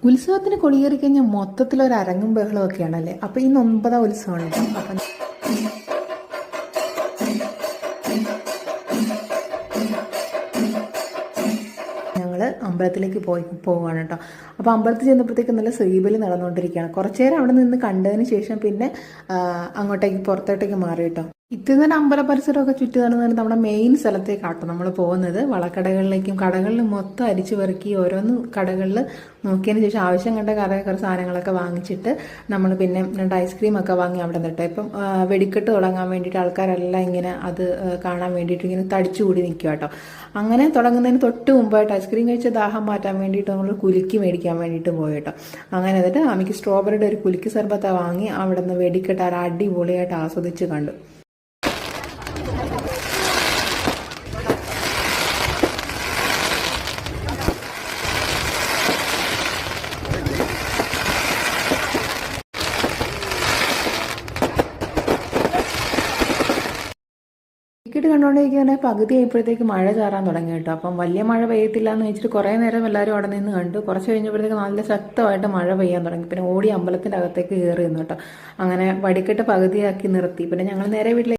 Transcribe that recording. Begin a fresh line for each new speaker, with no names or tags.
ഉത്സവത്തിന് കൊടിയേറി കഴിഞ്ഞാൽ മൊത്തത്തിലൊരു അരങ്ങും ബഹളവും ഒക്കെയാണല്ലേ. അപ്പോൾ ഇന്ന് 9ാം ഉത്സവമാണ് കേട്ടോ. അപ്പം ഞങ്ങൾ അമ്പലത്തിലേക്ക് പോവുകയാണ് കേട്ടോ. അപ്പോൾ അമ്പലത്തിൽ ചെന്നപ്പോഴത്തേക്ക് നല്ല ശ്രീബലി നടന്നുകൊണ്ടിരിക്കുകയാണ്. കുറച്ചു നേരം അവിടെ നിന്ന് കണ്ടതിന് ശേഷം പിന്നെ അങ്ങോട്ടേക്ക് പുറത്തോട്ടേക്ക് മാറി കേട്ടോ. ഇത്തിരി നേരം അമ്പല പരിസരമൊക്കെ ചുറ്റി നടന്നാലും നമ്മുടെ മെയിൻ സ്ഥലത്തേക്കാട്ടോ നമ്മൾ പോകുന്നത്. വളക്കടകളിലേക്കും കടകളിൽ മൊത്തം അരിച്ചു പെറുക്കി ഓരോന്ന് കടകളിൽ നോക്കിയതിന് ശേഷം ആവശ്യം കണ്ട കുറേ സാധനങ്ങളൊക്കെ വാങ്ങിച്ചിട്ട് നമ്മൾ പിന്നെ 2 ഐസ്ക്രീമൊക്കെ വാങ്ങി അവിടെ നിന്നിട്ട് ഇപ്പം വെടിക്കെട്ട് തുടങ്ങാൻ വേണ്ടിയിട്ട് ആൾക്കാരെല്ലാം ഇങ്ങനെ അത് കാണാൻ വേണ്ടിയിട്ട് ഇങ്ങനെ തടിച്ചുകൂടി നിൽക്കുക കേട്ടോ. അങ്ങനെ തുടങ്ങുന്നതിന് തൊട്ട് മുമ്പായിട്ട് ഐസ്ക്രീം കഴിച്ച ദാഹം മാറ്റാൻ വേണ്ടിയിട്ട് നമ്മൾ കുലുക്കി മേടിക്കാൻ വേണ്ടിയിട്ട് പോയി കേട്ടോ. അങ്ങനെ എന്നിട്ട് അമ്മയ്ക്ക് സ്ട്രോബെറിയുടെ ഒരു കുലുക്കി സർബത്ത വാങ്ങി അവിടെ നിന്ന് വെടിക്കെട്ട് അടിപൊളിയായിട്ട് ആസ്വദിച്ച് കണ്ടു. ടിക്കറ്റ് കണ്ടുകൊണ്ടിരിക്കുന്ന പകുതി ആയപ്പോഴത്തേക്ക് മഴ ചാറാൻ തുടങ്ങി കേട്ടോ. അപ്പം വലിയ മഴ പെയ്യത്തില്ല എന്ന് വെച്ചിട്ട് കുറേ നേരം എല്ലാവരും അവിടെ നിന്ന് കണ്ടു. കുറച്ച് കഴിഞ്ഞപ്പോഴത്തേക്ക് നല്ല ശക്തമായിട്ട് മഴ പെയ്യാൻ തുടങ്ങി. പിന്നെ ഓടി അമ്പലത്തിൻ്റെ അകത്തേക്ക് കയറി നിന്നു കേട്ടോ. അങ്ങനെ വടിക്കെട്ട് പകുതിയാക്കി നിർത്തി. പിന്നെ ഞങ്ങൾ നേരെ വീട്ടിലേക്ക്